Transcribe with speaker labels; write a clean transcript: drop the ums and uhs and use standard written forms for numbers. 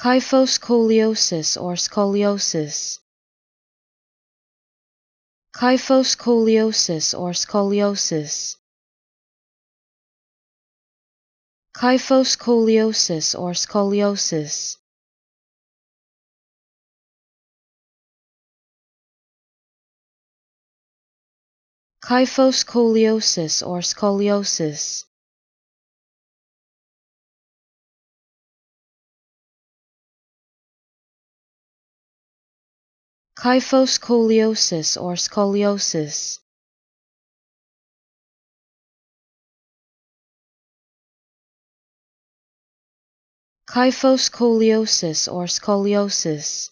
Speaker 1: Kyphoscoliosis or scoliosis. Kyphoscoliosis or scoliosis. Kyphoscoliosis or scoliosis. Kyphoscoliosis or scoliosis. Kyphoscoliosis or scoliosis. Kyphoscoliosis or scoliosis.